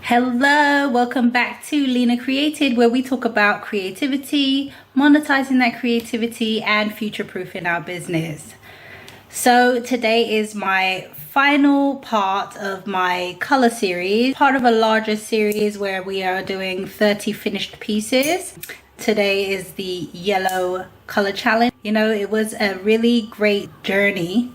Hello, welcome back to LinaCreated, where we talk about creativity, monetizing that creativity, and future-proofing our business. So today is my final part of my color series, part of a larger series where we are doing 30 finished pieces. Today is the yellow color challenge. It was a really great journey,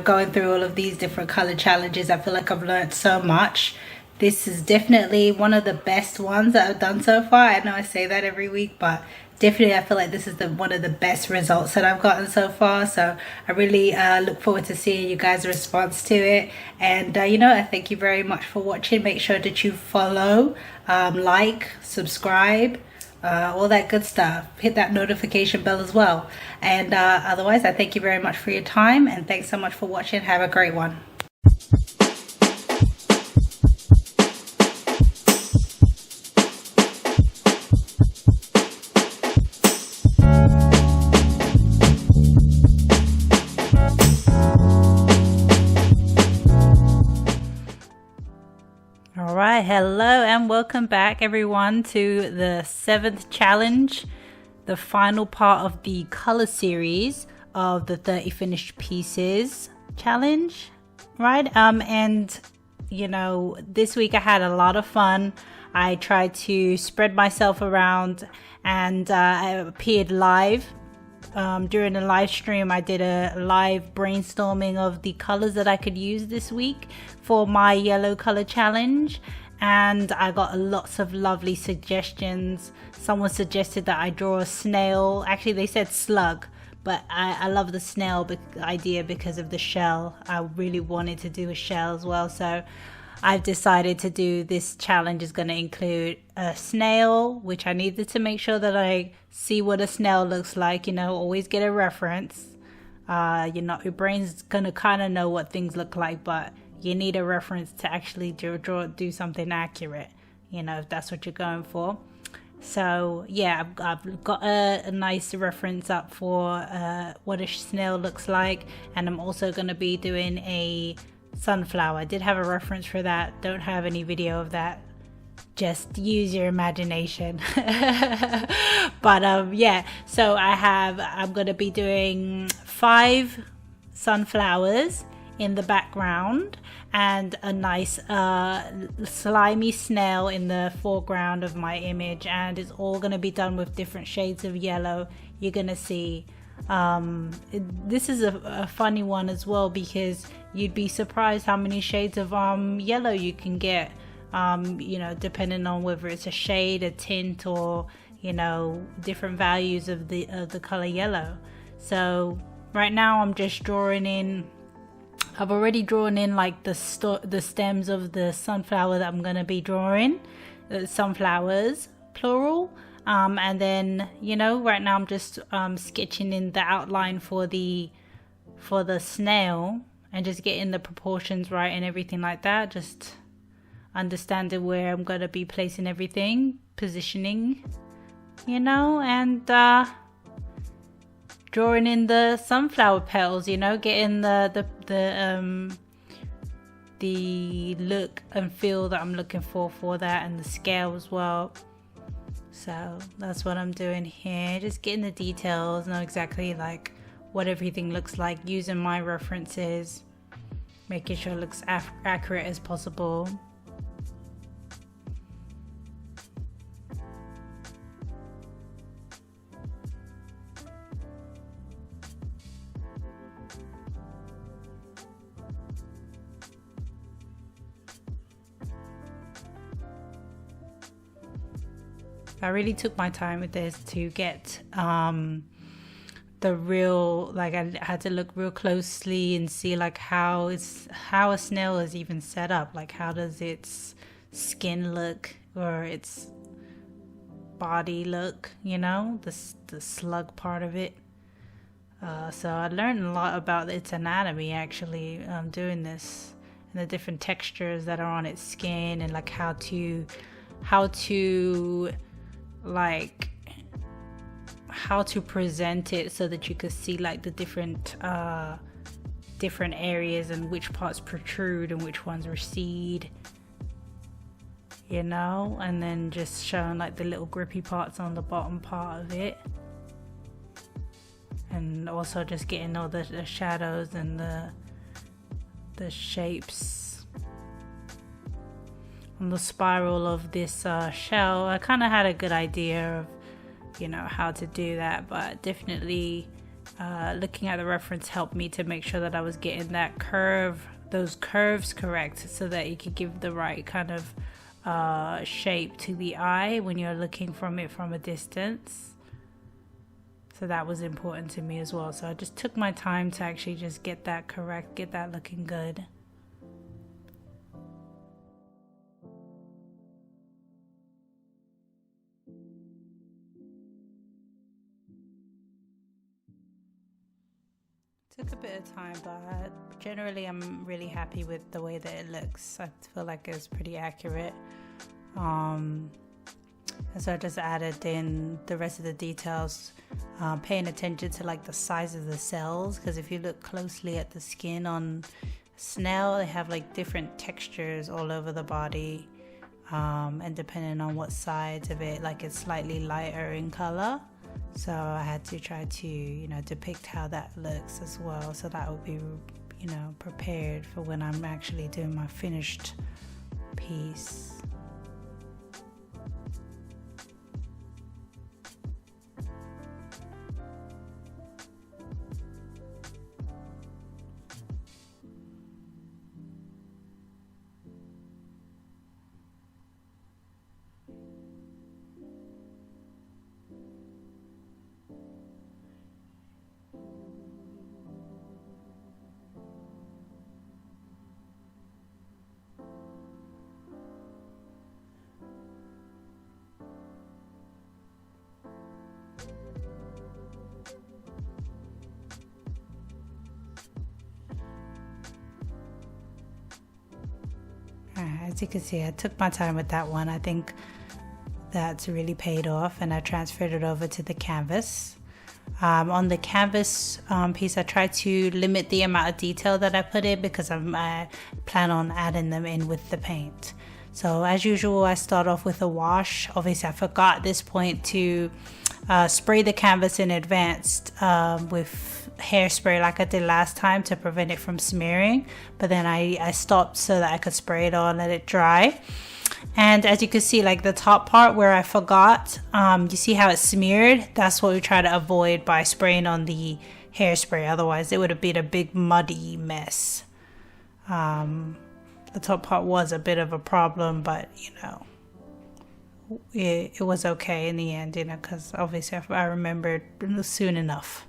going through all of these different color challenges. I feel like I've learned so much. This is definitely one of the best ones that I've done so far. I know I say that every week, but definitely I feel like this is one of the best results that I've gotten so far. So I really look forward to seeing you guys' response to it. And I thank you very much for watching. Make sure that you follow, like, subscribe, all that good stuff. Hit that notification bell as well. And otherwise, I thank you very much for your time, and thanks so much for watching. Have a great one. Alright, hello and welcome back everyone to the 7th challenge, the final part of the color series of the 30 finished pieces challenge, right? And this week I had a lot of fun. I tried to spread myself around, and I appeared live. During the live stream, I did a live brainstorming of the colors that I could use this week for my yellow color challenge, and I got lots of lovely suggestions. Someone suggested that I draw a snail. Actually, they said slug, but I love the snail idea because of the shell. I really wanted to do a shell as well, so I've decided to do this challenge is going to include a snail, which I needed to make sure that I see what a snail looks like. Always get a reference. Your brain's going to kind of know what things look like, but you need a reference to actually do something accurate, if that's what you're going for. So yeah, I've got a nice reference up for what a snail looks like, and I'm also going to be doing a sunflower. I did have a reference for that. Don't have any video of that. Just use your imagination. But yeah, so I'm gonna be doing 5 sunflowers in the background and a nice slimy snail in the foreground of my image, and it's all gonna be done with different shades of yellow. You're gonna see this is a funny one as well, because you'd be surprised how many shades of yellow you can get, depending on whether it's a shade, a tint, or different values of the color yellow. So right now I'm just drawing in. I've already drawn in like the stems of the sunflower that I'm going to be drawing, sunflowers plural. And then right now I'm just sketching in the outline for the snail, and just getting the proportions right and everything like that, just understanding where I'm going to be placing everything, positioning, and drawing in the sunflower petals, getting the look and feel that I'm looking for that, and the scale as well. So that's what I'm doing here, just getting the details, know exactly like what everything looks like, using my references, making sure it looks accurate as possible. I really took my time with this to get the real, like I had to look real closely and see like how a snail is even set up, like how does its skin look or its body look, the slug part of it. So I learned a lot about its anatomy actually doing this, and the different textures that are on its skin, and like how to present it so that you could see like the different areas and which parts protrude and which ones recede. you know, and then just showing like the little grippy parts on the bottom part of it, and also just getting all the shadows and the shapes on the spiral of this shell. I kind of had a good idea of, you know, how to do that, but definitely looking at the reference helped me to make sure that I was getting that those curves correct, so that you could give the right kind of shape to the eye when you're looking from it from a distance. So that was important to me as well. So I just took my time to actually just get that correct, get that looking good. Took a bit of time, but generally I'm really happy with the way that it looks. I feel like it's pretty accurate. And so I just added in the rest of the details, paying attention to like the size of the cells, because if you look closely at the skin on snail, they have like different textures all over the body, and depending on what sides of it, like it's slightly lighter in color. So I had to try to, you know, depict how that looks as well, so that would be, you know, prepared for when I'm actually doing my finished piece. As you can see, I took my time with that one. I think that's really paid off, and I transferred it over to the canvas. On the canvas piece, I tried to limit the amount of detail that I put in, because I plan on adding them in with the paint. So as usual, I start off with a wash. Obviously, I forgot at this point to spray the canvas in advance with hairspray like I did last time, to prevent it from smearing, but then I stopped so that I could spray it on, let it dry. And as you can see, like the top part where I forgot, you see how it's smeared? That's what we try to avoid by spraying on the hairspray, otherwise it would have been a big muddy mess. The top part was a bit of a problem, but you know, it was okay in the end, you know, because obviously I remembered soon enough.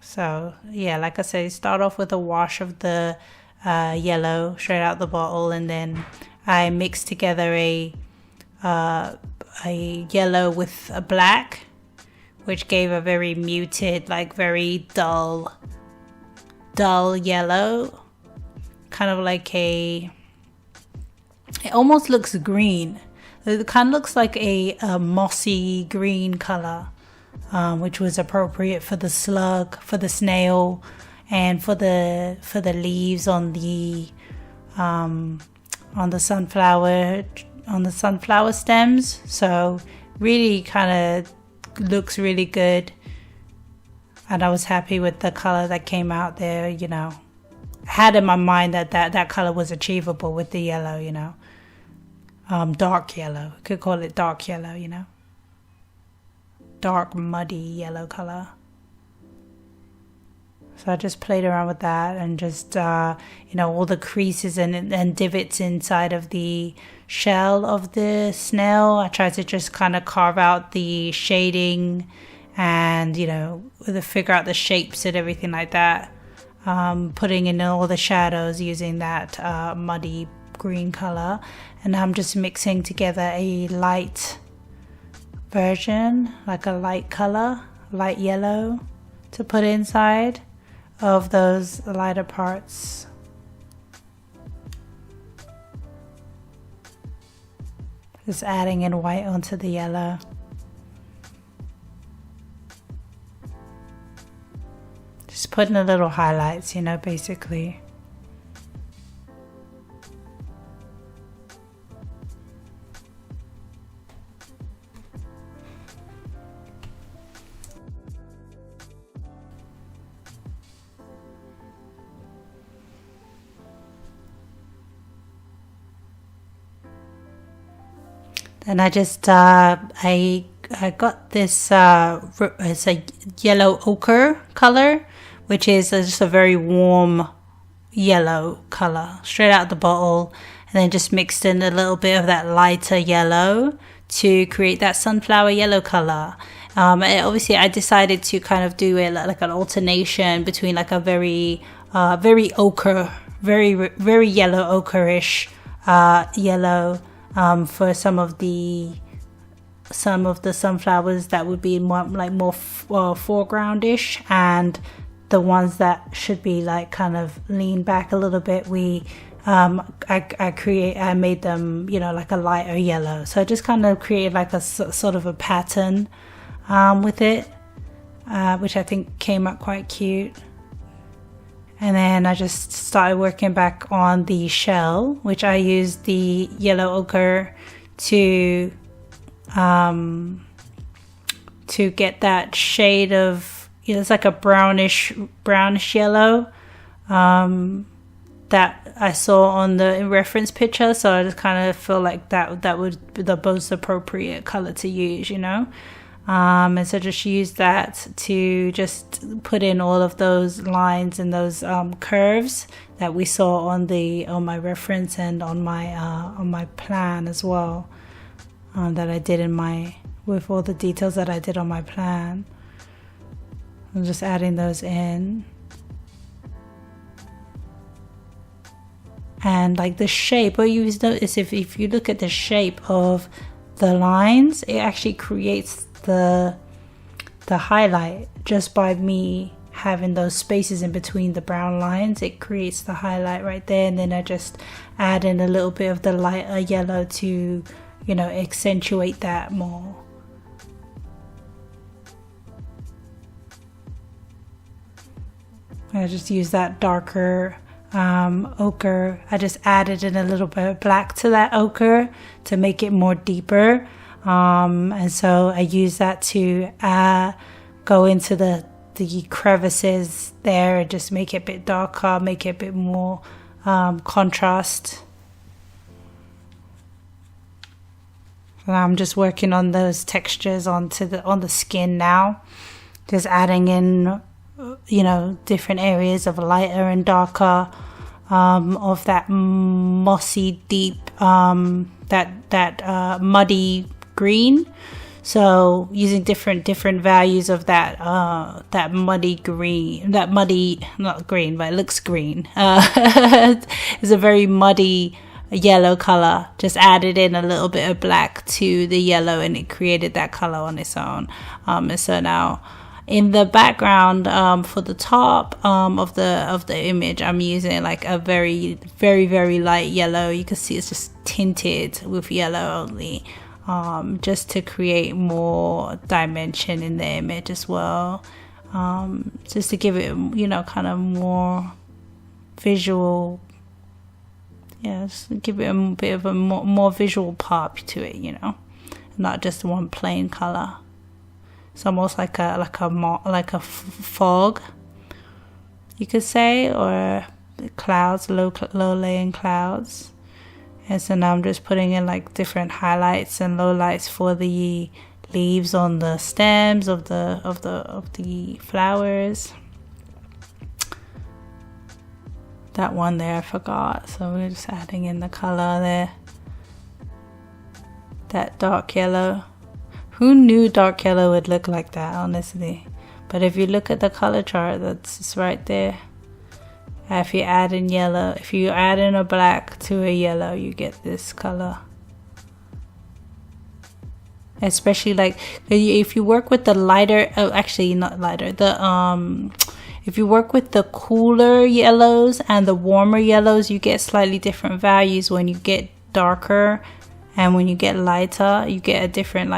So yeah, like I said, start off with a wash of the yellow straight out the bottle, and then I mixed together a yellow with a black, which gave a very muted, like very dull yellow, kind of like it almost looks green. It kind of looks like a mossy green color. Which was appropriate for the slug, for the snail, and for the leaves on the sunflower stems. So really kind of looks really good, and I was happy with the color that came out there. You know, I had in my mind that color was achievable with the yellow. You know, dark yellow. You could call it dark yellow. You know. Dark muddy yellow color. So I just played around with that, and just you know, all the creases and divots inside of the shell of the snail, I tried to just kind of carve out the shading, and you know, figure out the shapes and everything like that, putting in all the shadows using that muddy green color. And I'm just mixing together a light version, like a light color, light yellow, to put inside of those lighter parts. Just adding in white onto the yellow. Just putting the little highlights, you know, basically. Then I just I got this it's a yellow ochre color, which is just a very warm yellow color straight out the bottle, and then just mixed in a little bit of that lighter yellow to create that sunflower yellow color. Obviously I decided to kind of do it like an alternation between like a very ochre, very yellow ochreish yellow for some of the sunflowers that would be more foregroundish, and the ones that should be like kind of lean back a little bit, I made them, you know, like a lighter yellow. So I just kind of created like a sort of a pattern with it, which I think came out quite cute. And then I just started working back on the shell, which I used the yellow ochre to get that shade of, you know, it's like a brownish yellow that I saw on the reference picture. So I just kind of feel like that would be the most appropriate color to use, you know. And so just use that to just put in all of those lines and those curves that we saw on my reference and on my plan as well, that I did with all the details that I did on my plan. I'm just adding those in. And like the shape, what you notice, if you look at the shape of the lines, it actually creates the highlight just by me having those spaces in between the brown lines. It creates the highlight right there, and then I just add in a little bit of the lighter yellow to, you know, accentuate that more. I just use that darker ochre. I just added in a little bit of black to that ochre to make it more deeper. And so I use that to go into the crevices there and just make it a bit darker, make it a bit more contrast. And I'm just working on those textures on the skin now, just adding in, you know, different areas of lighter and darker, of that mossy deep, that muddy green. So using different values of that muddy green, not green, but it looks green. It's a very muddy yellow color. Just added in a little bit of black to the yellow, and it created that color on its own. And so now in the background, for the top of the image, I'm using like a very light yellow. You can see it's just tinted with yellow only, just to create more dimension in the image as well, just to give it, you know, kind of more visual, just give it a bit of a more visual pop to it, you know, not just one plain color. It's almost like a fog, you could say, or clouds, low laying clouds. And so now I'm just putting in like different highlights and lowlights for the leaves on the stems of the flowers. That one there I forgot, so we're just adding in the color there. That dark yellow. Who knew dark yellow would look like that, honestly? But if you look at the color chart, that's right there. If you add in yellow, if you add in a black to a yellow, you get this color. Especially like if you work with the lighter, actually not lighter, if you work with the cooler yellows and the warmer yellows, you get slightly different values. When you get darker and when you get lighter, you get a different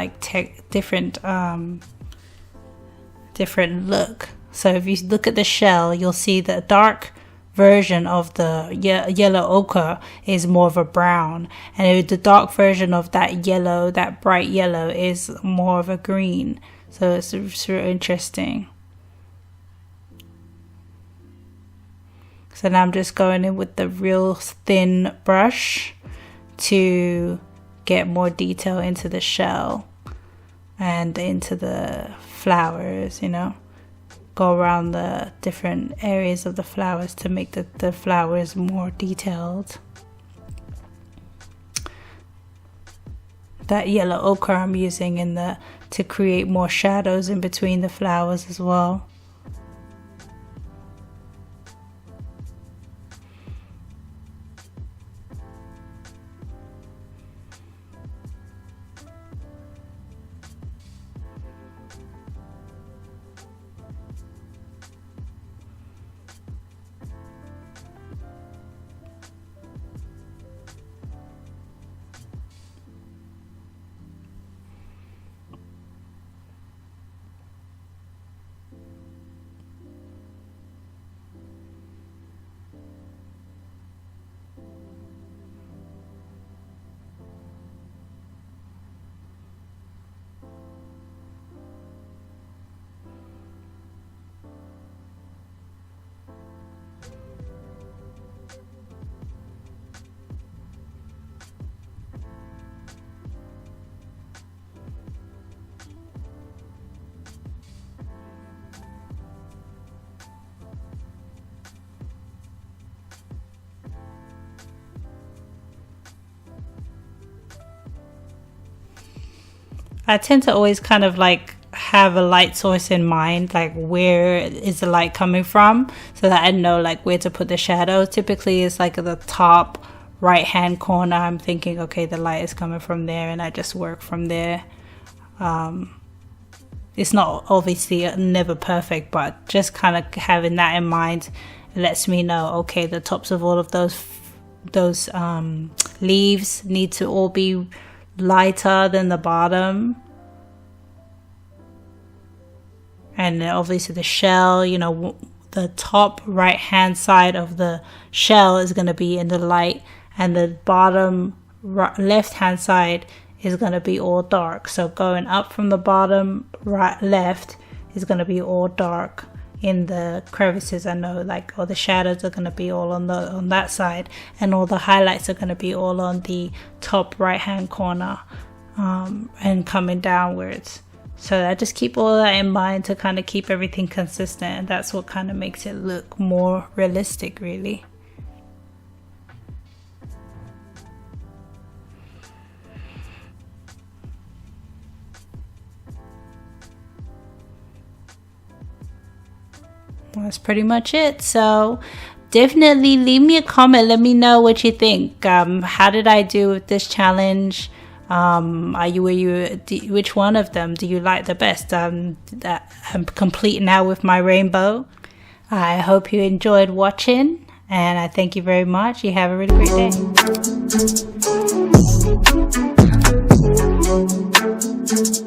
different look. So if you look at the shell, you'll see the dark version of the yellow ochre is more of a brown, and the dark version of that yellow, that bright yellow, is more of a green. So it's really interesting. So now I'm just going in with the real thin brush to get more detail into the shell and into the flowers, you know, go around the different areas of the flowers to make the flowers more detailed. That yellow ochre I'm using to create more shadows in between the flowers as well. I tend to always kind of like have a light source in mind, like where is the light coming from, so that I know like where to put the shadow. Typically it's like at the top right hand corner. I'm thinking, okay, the light is coming from there, and I just work from there. It's not obviously never perfect, but just kind of having that in mind lets me know, okay, the tops of all of those leaves need to all be lighter than the bottom. And then obviously the shell, you know, the top right hand side of the shell is going to be in the light, and the bottom left hand side is going to be all dark. So going up from the bottom right left is going to be all dark in the crevices. I know like all the shadows are going to be all on that side, and all the highlights are going to be all on the top right hand corner, and coming downwards. So I just keep all that in mind to kind of keep everything consistent, and that's what kind of makes it look more realistic, really. That's pretty much it. So definitely leave me a comment. Let me know what you think. How did I do with this challenge? Which one of them do you like the best? That I'm complete now with my rainbow. I hope you enjoyed watching, and I thank you very much. You have a really great day.